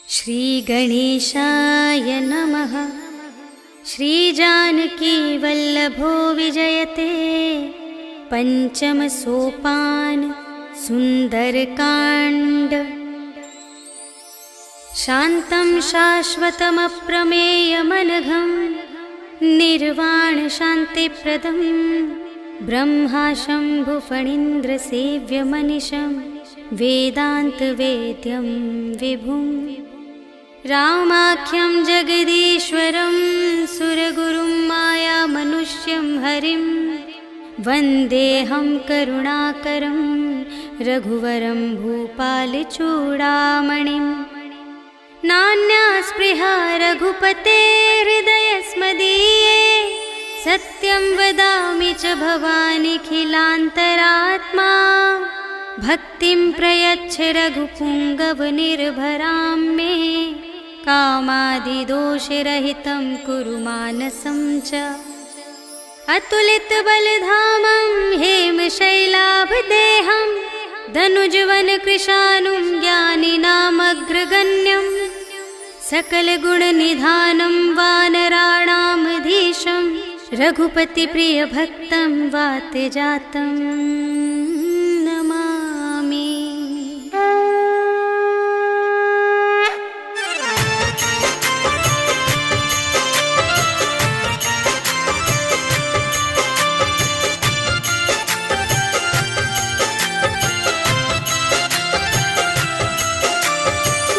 श्रीगणेशाय नमः। श्रीजानकीवल्लभो विजयते पञ्चमसोपान सुन्दरकाण्ड। शान्तं शाश्वतमप्रमेयमनघं निर्वाणशान्तिप्रदं ब्रह्माशम्भुफणीन्द्रसेव्यमनिशं वेदान्तवेद्यं विभुम् रामाख्यं जगदीश्वरं सुरगुरुं मायामनुष्यं हरिं वन्देऽहं करुणाकरं रघुवरं भूपालचूडामणिं। नान्या स्पृहा रघुपते हृदयस्मदीये सत्यं वदामि च भवानिखिलान्तरात्मा। भक्तिं प्रयच्छ रघुपुङ्गवनिर्भरां मे कामादिदोषरहितं कुरु मानसं च। अतुलितबलधामं हेमशैलाभदेहं धनुजवनकृशानुं ज्ञानिनामग्रगण्यं सकलगुणनिधानं वानराणामधीशं रघुपतिप्रियभक्तं वातजातं नमामि।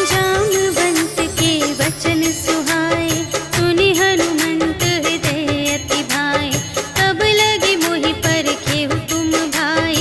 जामवंत के वचन सुहाए सुनि हनुमंत हृदय अति भाए। तब लगी मोहि परखेहु तुम भाई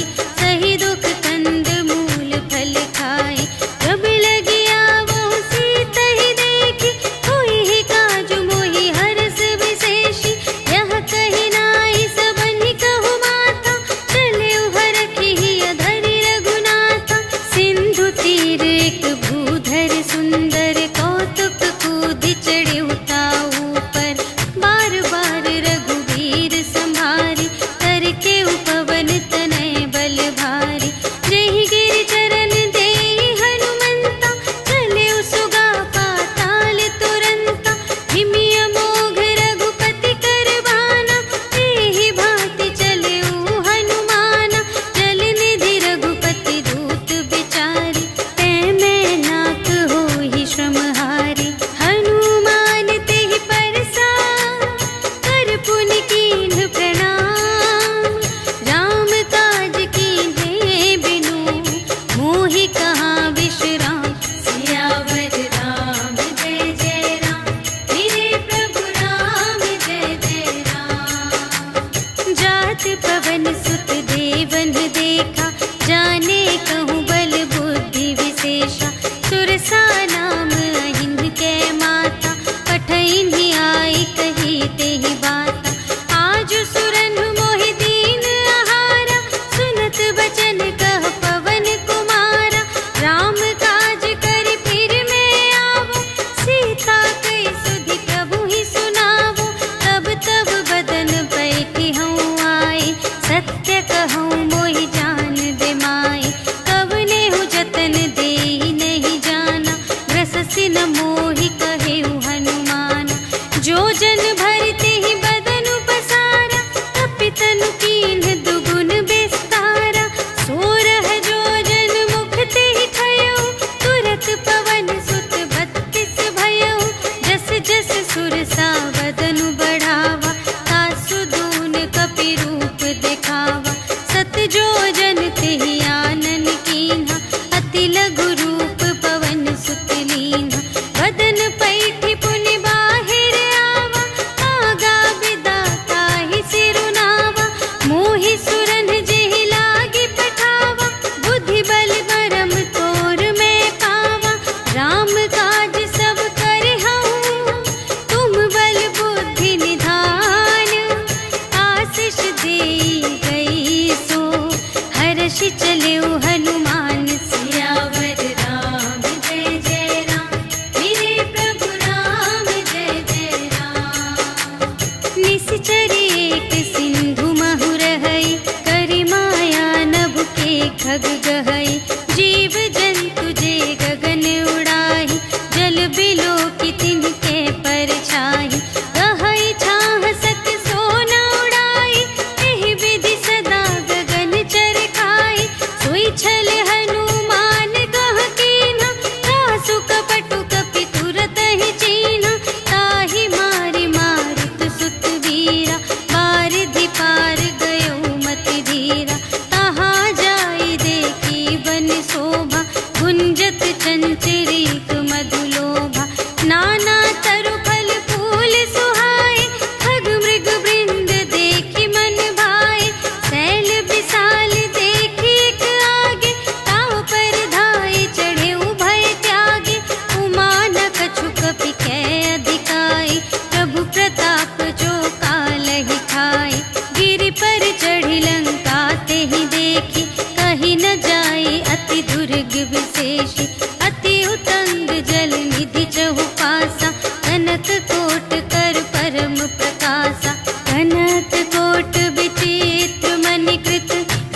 कपटु कपि तुरत ही चीन्हा, ताहि मारि मारुत सुत वीरा। बारिधि पार गयो मति धीरा, तहाँ जाई देखी बन शोभा। गुंजत चंचरीक मधुलोभा, नाना तरु फल फूल सुहाए। खग मृग वृंद देखी मन भाए, शैल विशाल देखी एक आगे। ताव पर धाये चढ़े उभय त्यागे, उमा न कछु कपि कै अधिकाई। प्रभु प्रताप जो कालहि खाए, गिरि पर चढ़ी लंका तेहि देखी। कही न जाई अति दुर्ग विशेषी, अति उतंग जल निधि चहु पासा। कनक कोट कर परम प्रकाशा, कनक कोट विचित्र मणिकृत।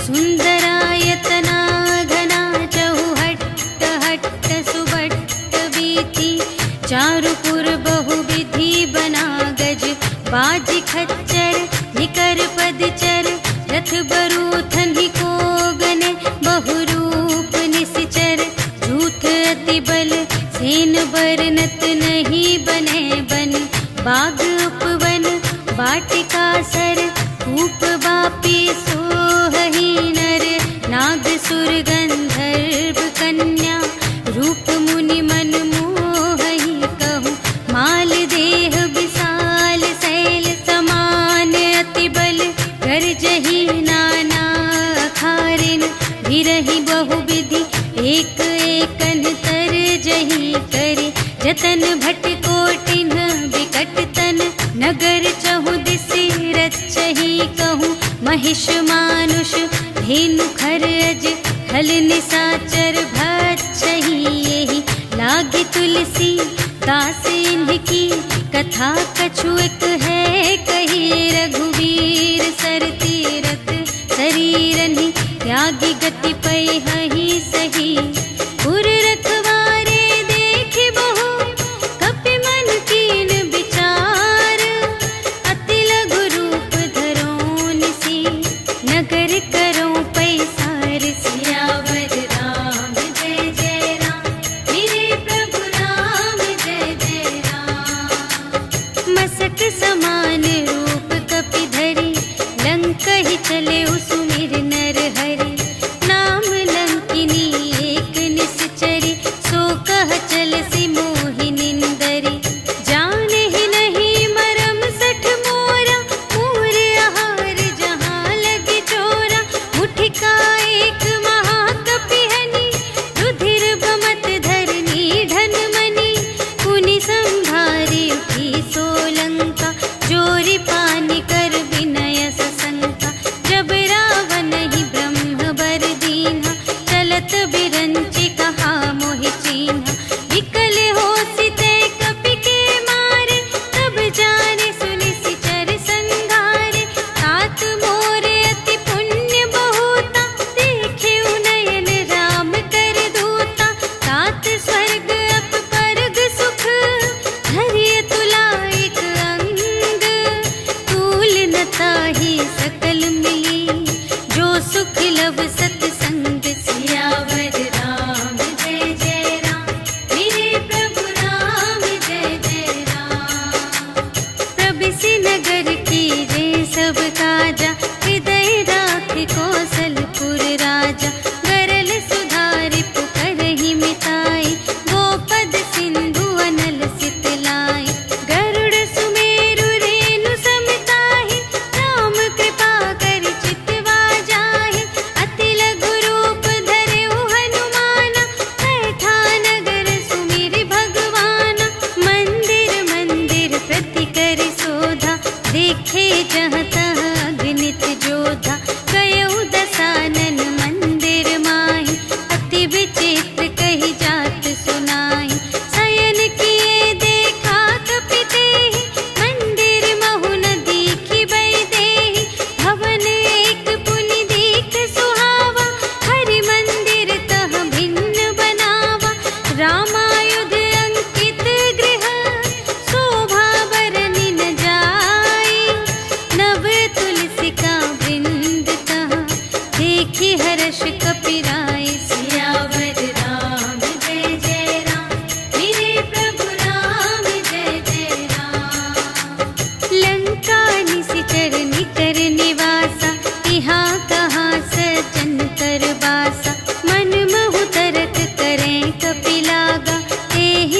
सुंदरायतना घना चहु हट्ट हट्ट सुभट्ट वीथि। चारुपुर बहुविधि बना गज, बाजी खच्चर निकर पदचर। रथ बरूथन ही को गने, बहुरूप निसिचर। झूठ अति बल सेन बरनत नहीं बने बन। बाग उपवन वाटिका सर, कूप बापी सोहहि नर। नाग सुर गंधर्व कन्या, रूप मुनि मन मोहहि कहूँ। माल देह विशाल शैल समान, अति बल गरजहि नाना अखारिन। भिरहि बहुविधि एक एकन तरजहि करे। जतन भट कोटिन विकट तन, नगर चहु दिसि रचहि कहूँ। महिष मानुष धेनु खर अज, खल निसाचर भक्षहि एहि। लागे तुलसी दास इनकी, कथा कछु एक है कही। रघुवीर सर तीरथ शरीरनि, त्यागी गति पैहि सही। पुर रखवारे देखि बहु, कपि मन कीन विचार। अति लघु रूप धरो निसी, नगर करो पैसार। सियावर राम जय जय राम, मेरे प्रभु राम जय जय राम। मसक समान रूप कपि धरि, लंक ही चले सुमिर नर हरि। नाम लंक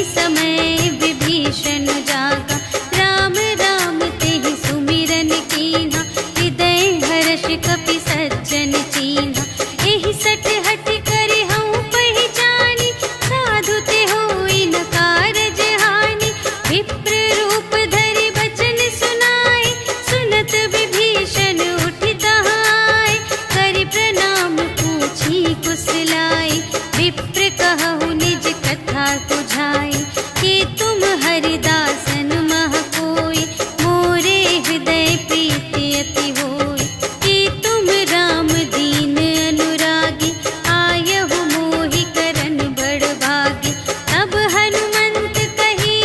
ही समय विभीषण जागा, राम राम तेहि सुमिरन कीन्हा, हृदय हर्ष कपि सज्जन चीन्हा। एहि सठ हठ करे हऊँ पहिचानी, साधु ते होई न कारज हानि। विप्र रूप धरि बचन सुनाए, सुनत विभीषण उठि तहाय। करि प्रणाम पूछी कुशलाए, विप्र कहु निज कथा बुझाए। कि तुम हरिदासन मह कोई, मोरे हृदय प्रीति अति होय। कि तुम राम दीन अनुरागी, आयहु मोहि करन बड़ भागी। तब हनुमंत कही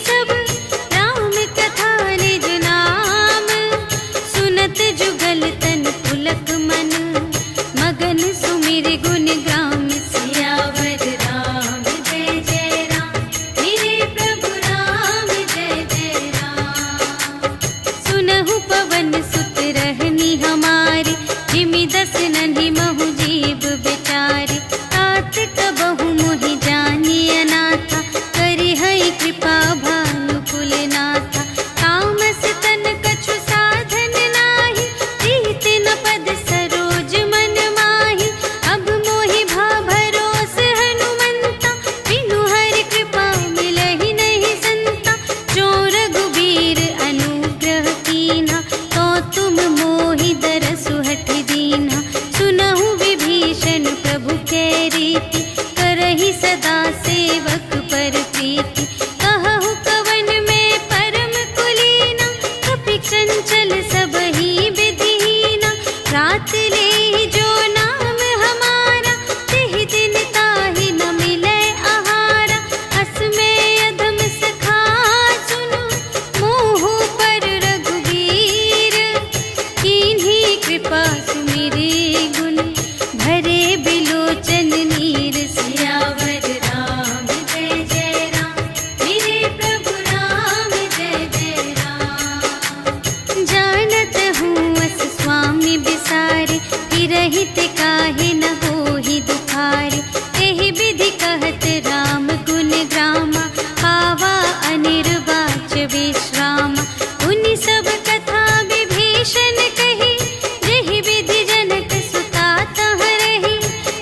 सब, राम कथा निज नाम। सुनत जुगल तन पुलक मन, मगन सुमिर गुण ग्राम। सियावर राम जय जय राम, मेरे प्रभु राम जय जय राम। सुनहु पवन सुत रहनी हमारी, जिमि दस नन्हि महु जीव बिचारी। तात कबहु मोहि जानिय नाथा, करिहै कृपा भानु कुलनाथा। तामस तन कछु साधन नाही, प्रीति न पद सरोज मन माही। अब मोहि भा भरोस हनुमंता, बिनु हरि कृपा मिलहि नहीं संता। जो रघुबीर अनुग्रह कीन्हा, तो तुम मोहि दरसु हठ दीन्हा। सुनहु विभीषण प्रभु कै रीति, करहि सदा सेवक पर प्रीति। कहहु कवन में परम कुलीना, कपि चंचल सबहि विधिहीना। रात लेहि जो नाम हमारा, तेहि दिन ताहि न मिलै आहारा। अस में अधम सखा सुनु, मोहु पर रघुबीर। कीन्ही कृपा सुमिरि गुण, भरे बिलोचन नीर। सियावर राम जय जय राम, मेरे प्रभु राम जय जय राम। जानत हूँ अस स्वामी बिसारे, हिरहित काहे न होहि दुखारे। एहि विधि कहत राम गुण ग्रामा, पावा अनिर्वाच विश्रामा। उनि सब कथा विभीषण कही, जेहि विधि जनक सुता तह रही।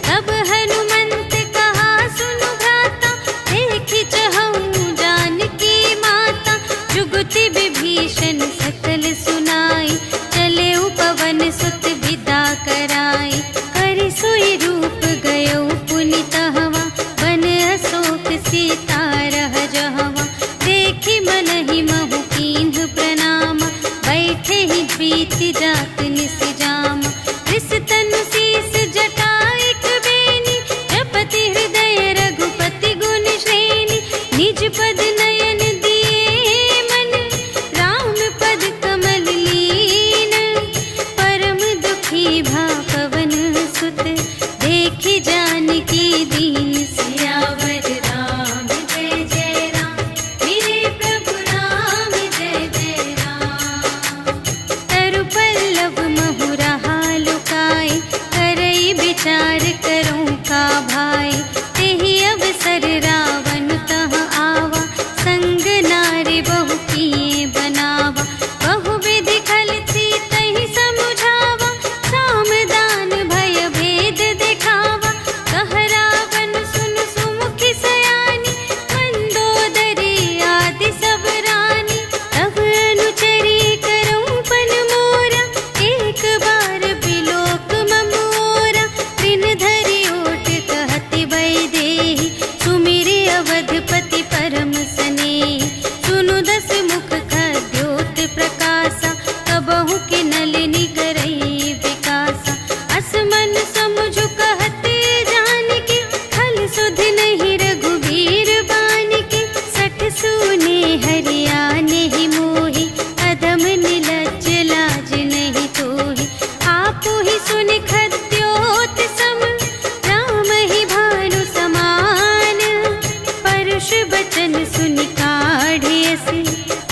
तब हनुमंत कहा सुनु भ्राता, देखि चहऊँ जानकी माता। जुगति विभीषण सकल सुनाई, चले पवन सुत विदा कराई। करि सोई रूप गयो पुनि तहवा, बन अशोक सीता रह जहवा। देखि मनहि महु कीन्ह प्रणाम, बैठे ही बीति जात निस जाम। रिस तनु शीस जटा एक बेनी, जपति हृदय रघुपति गुण श्रेणी। निज पद नयन दिए मन, राम पद कमल लीन। परम दुखी भा पवन सुत, देखि जानकी दीन। सियावर राम जय जय राम, मेरे प्रभु राम जय जय राम। तरु पल्लव महु रहा लुकाए, करई विचार करूँ का भाई। तेहि अवसर रावण तह आवा, संग नारी बहु किए बनावा। बहु विधि खल सीतहि समुझावा, साम दान भय भेद दिखावा। कह रावण सुनु सुमुखि सयानी, मंदोदरी आदि सब रानी। तब अनुचरी करऊँ पन मोरा, एक बार बिलोक ममोरा। दिन धरि ओट कहति वैदेही, सुमिरि अवधपति परम स्नेही। सुनु दस मुख खद्योत प्रकाशा, कबहु के नलिनी करई विकासा। अस मन समुझु कहत जानकी, खल सुध नहीं रघुबीर बानिकी। सठ सूने हरियाने ही मोहि, अधम निलज्ज लाज नहीं तोहि। आपु ही सुनि खद्योत सम, राम ही भानु समान। परुष बचन सुनि काढ़िय से,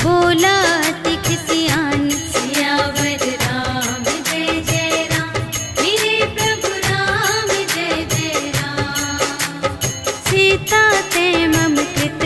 बोला अति खिसियान। सियावर राम जय जय राम, मेरे प्रभु राम जय जय राम। सीता ते मम कृत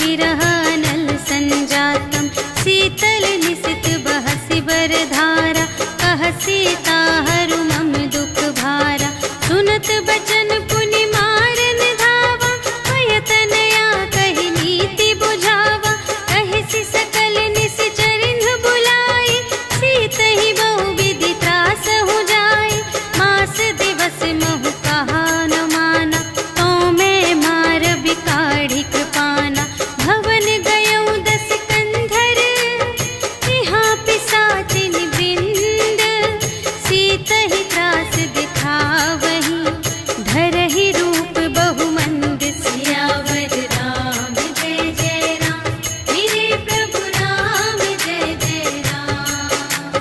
विरह अनल संजातम शीतल निशित बहसि बरधारा कह सीता हरु मम दुख भारा सुनत बचन पुनि मारन धावा भयतनया कहि नीति बुझावा कहि सकल निश्चरिन बुलाई सीतहि बहु विधि त्रास हो जाय मास दिवस महु कहा न माना तो मैं मार बिकाढ़ी कृपाना भवन गयौ दस कंधर यहाँ पिसाचिन वृंद सीतहि त्रास दिखावही धरहि रूप बहुमंद सियावर राम जय जय राम मेरे प्रभु राम जय जय राम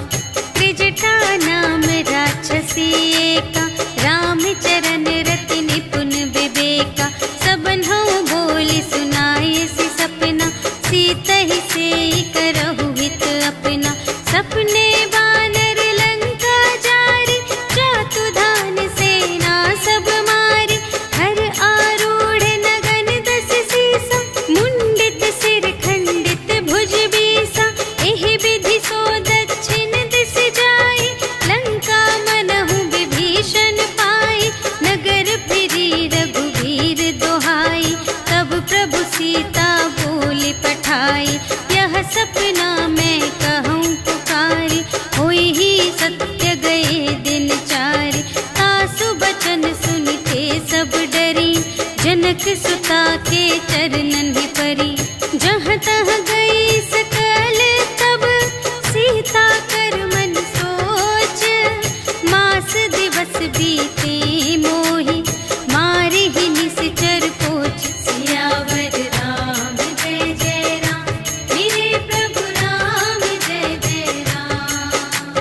त्रिजटा नाम राक्षसी एका रामचरण रति निपुण विवेका सबन्हु बोली सुनाए सि सपना सीतहि सेई करहु हित अपना सपने बानर लंका जारी जातु धान सेना सब मारी हर आरूढ़ नगन दस सीसा मुंडित सिर खंडित भुज बीसा एहि विधि सो दक्षिण दिस जाई लंका मनहु विभीषण पाई नगर फिरी रघुवीर दोहाई तब प्रभु सीता बोली पठाई यह सपना मैं कहूँ पुकारी होई ही सत्य गए दिन चारि तासु बचन सुनते सब डरी जनक सुता के चरणन ही परी जहाँ तहाँ गई सकल तब सीता कर मन सोच मास दिवस बीते मोहि मारे ही निश्चर पोच सियावर राम जय जय राम मेरे प्रभु राम जय जय राम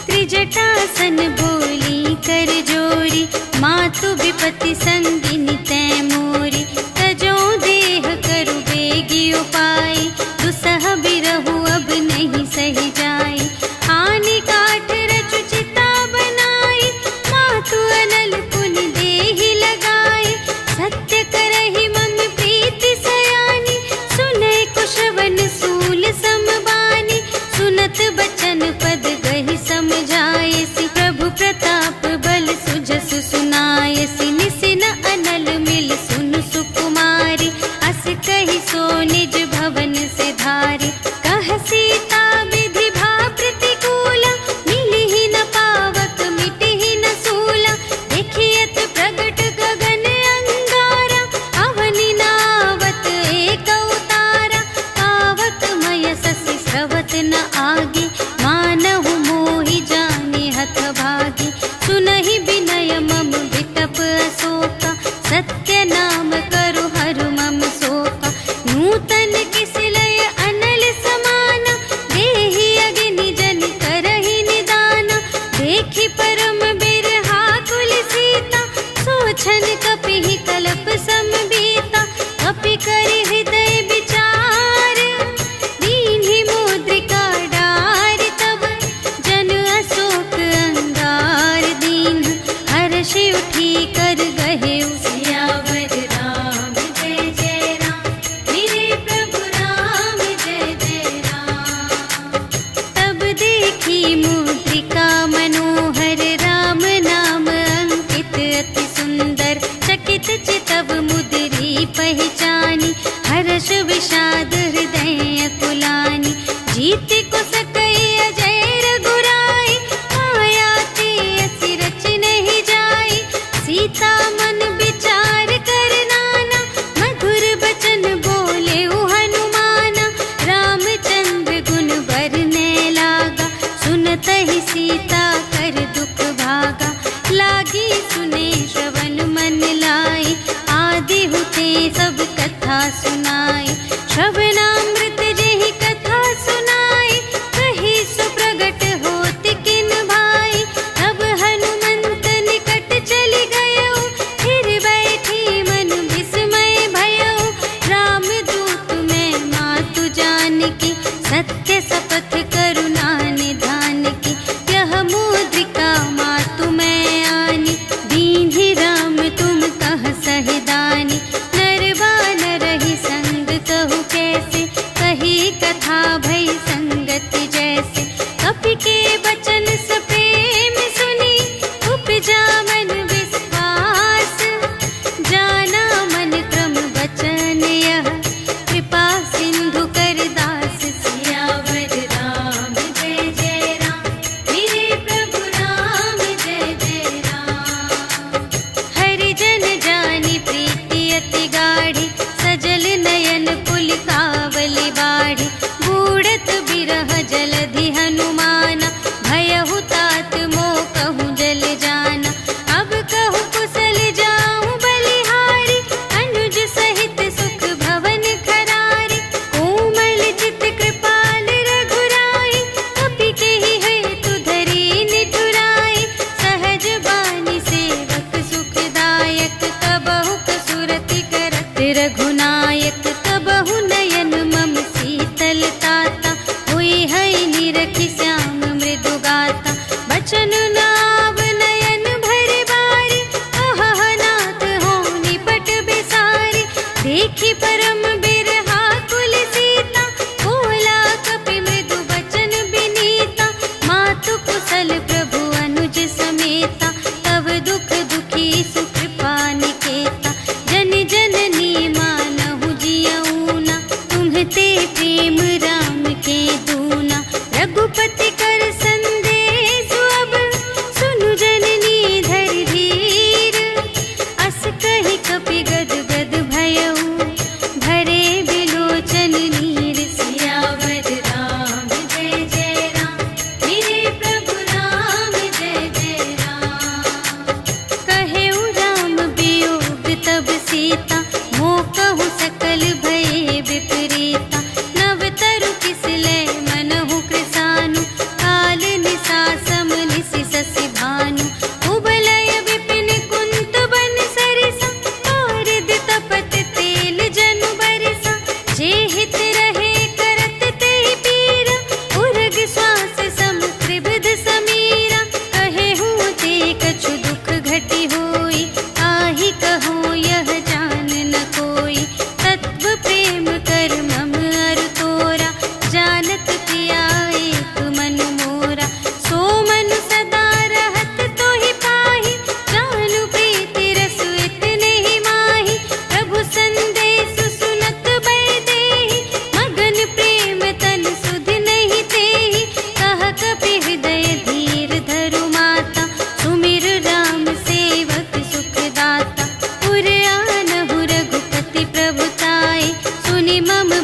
त्रिजटासन बोली कर जोरी मातु विपति संगिनी तै मोरी तजो देह करु बेगी उपाय दुसह बिरहु अब नहीं सही जाई आने काठ रचु चिता बनाई मातु अनल पुनि देहि लगाई सत्य करहि मम प्रीति सयानी सुनै कुशवन सूल समबानी सुनत बचन पद गहि समझाए सि प्रभु प्रताप बल सुजसु सुनाय सि निसिन अनल मिल सुन सुकुमारी अस कहि सो निज भवन से धारी कह सीता विधि भा प्रतिकूला मिलिहि न पावक मिटिहि न सूला देखियत प्रगट गगन अंगारा अवनि नावत एक अवतारा पावक मय ससि स्रवत न आगे मानहु मोहि जाने हथ भागी सुनहि विनय मम विटप अशोका सत्य नाम करु हरु मम शोका नूतन किसलय अनल समाना देहि अग्नि जन करहि निदाना देखि परम बिरहा कुल सीता सोछन कपिहि कल्प समबीता कपि करि हृदय विचार दीन्हि मुद्रिका डारि तब जन अशोक अंगार दीन हर्षि उठी कर गहेउ सियावर राम जय जय राम मेरे प्रभु राम जय जय राम तब देखी मुद्रिका मनोहर राम नाम अंकित अति सुंदर चकित चितव मुद्री पहचानी हर्ष विषाद हृदय कुलानी जीत को सकई अजय रघुराई माया ते असि रच नहीं जाई सीता मन विचार कर नाना मधुर बचन बोले हनुमाना रामचंद्र गुण बरने लागा सुनत ही सीता कर दुख भागा लागी सुने श्रवण मन लाई आदि हुते सब कथा सुनाई श्रवणामृत जेहि कथा सुनाई कही सुप्रगट होत किन भाई तब हनुमंत निकट चली गयो फिर बैठी मन विस्मय भयो रामदूत मैं मातु जानकी सत्य शपथ करुणा निधान की यह मुद्रिका मातु मैं आनी दीन्हि राम तुम कह सहिदानी नरवा न रही संग कहु के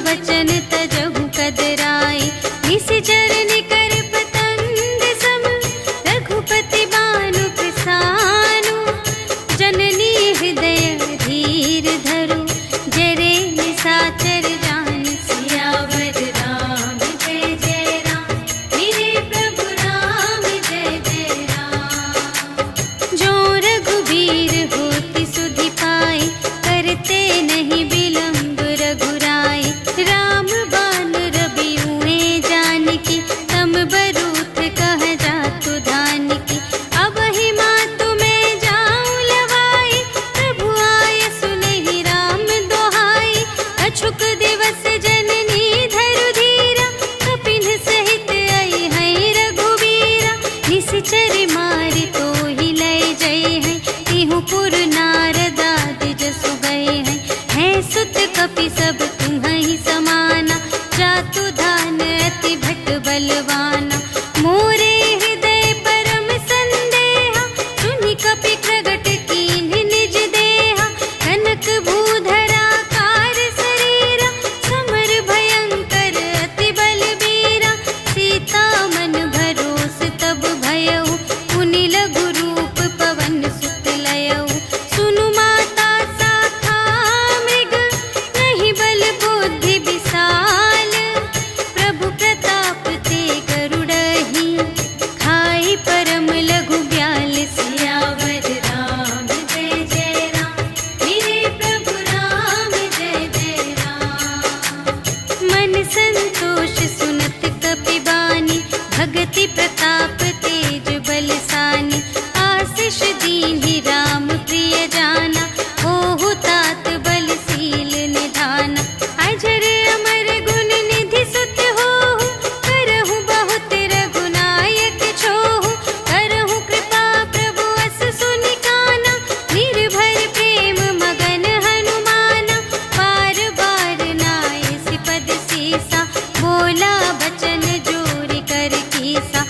बचन तजहु कदराए। निशिचर निकर पतंग सम रघुपति बानु प्रसानु। जननी हृदय धीर धरु जरे निशाचर जान। सियावर राम जय जय राम, मेरे प्रभु राम जय जय राम। जो रघुबीर होति सुधि पाए, करते नहीं विलंब रघुराए। राम बान रबिउए जानकी, तम बरूथ कह जातु धानकी। अब ही मातु मैं जाऊं लवाई, प्रभु आय सुनहि राम दोहाई। अछुक दिवस जननी धरु धीरा, कपिन सहित आई है रघुबीरा। निशिचर मारि तोहि लय जय है, तिहु पुर नारद आदि जसु गए हैं। है सुत कपि सब तुम्हि समाना, जातु धान अति भट बलवाना। मोरे हृदय परम संदेहा, सुनि कपि प्रगट कीन्ह निज देहा। कनक भूधरा कार शरीरा, समर भयंकर अति बलबीरा। सीता मन भरोस तब भयउ, पुनि लघु रूप पवन सुत लयउ। सुनु माता शाखा मृग, नहीं बल बुद्धि विशाल। प्रभु प्रताप ते गरुड़हि, खाई परम लघु ब्याल। सियावर राम जय जय राम, मेरे प्रभु राम जय जय राम। मन संतोष सुनत कपि बानी, भगति प्रताप तेज बलसानी। आशीष दीन्हि राम प्रिय जाना, ओहु तात बलशील निधाना। अजर अमर गुण निधि सुत होहु, करहु बहुत रघुनायक छोहु। करहु कृपा प्रभु अस सुनि काना, निर्भय प्रेम मगन हनुमाना। बार बार नाय सिपद सीसा, बोला बचन जोरि कर कीसा।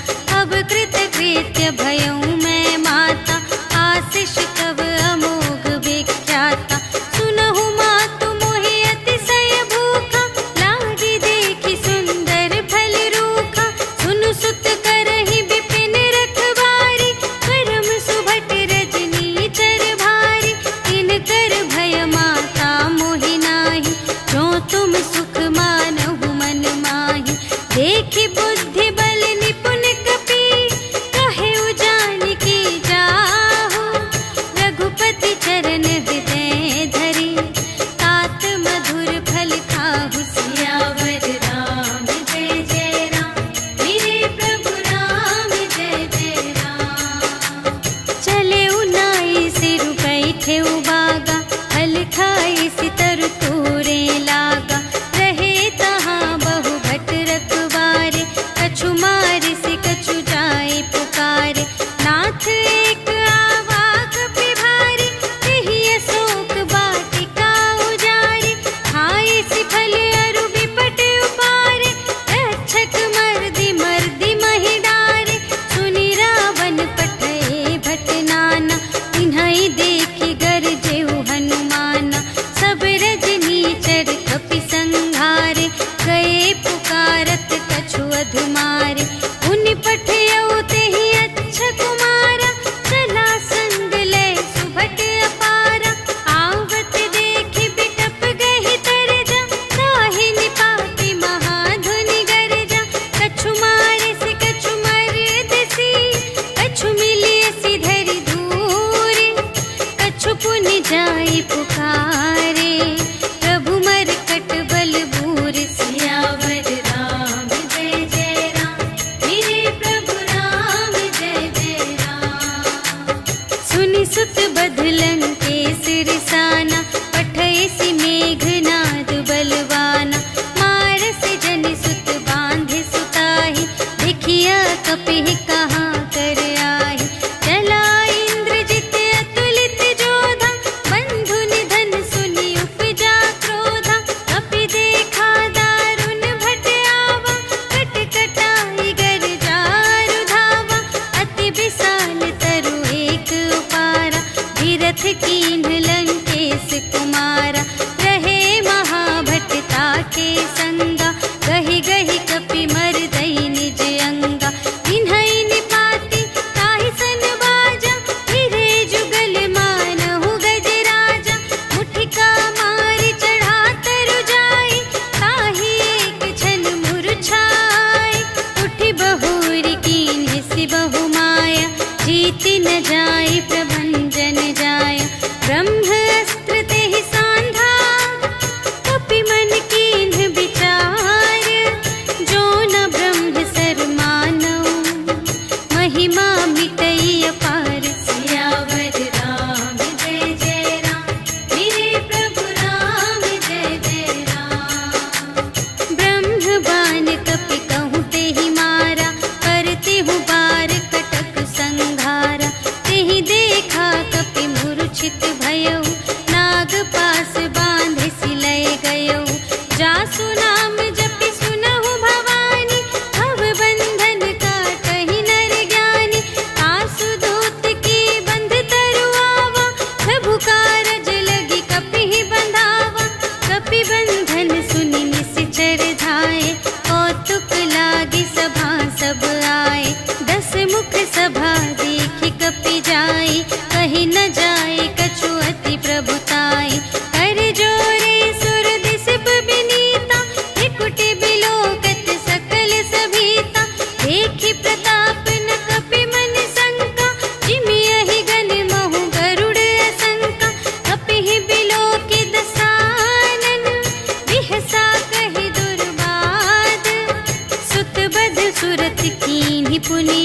पुनि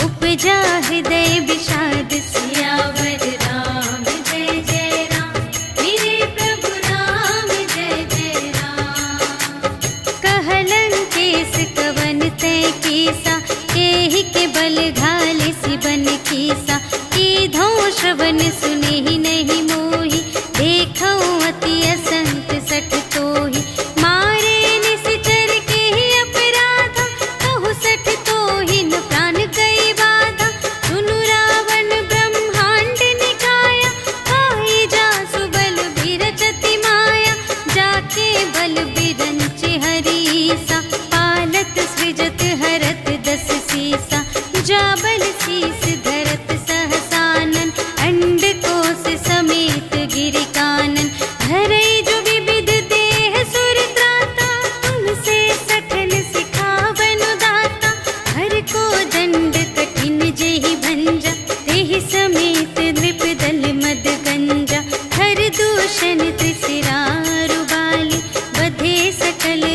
उपजा हृदय विषाद सियावर राम जय जय राम मेरे प्रभु राम जय जय राम। कहलन केस कवन तय कीसा केहि के बल घाले सिबन कीसा कीधो श्रवण सुने ही नहीं मोहि देखो अति असंत सठ तोहि मारे निश्चर के ही अपराधा कहु सठ तोहि न प्राण गई बाधा सुनु रावण ब्रह्मांड निकाया खाई जा सुबल बिरचति माया जाके बल बिरंचि हरीसा पालत सृजत हरत दस सीसा जाबल शीस धरत सहसानन अंड कोश समेत गिरि कानन धरै जो विविध देह सुर त्राता तुमसे सठन सिखावन दाता हर को दंड कठिन जेहि भंजा तेहि समेत नृप दल मद गंजा हर दूषण त्रिसिरा रुबाली बधे सकल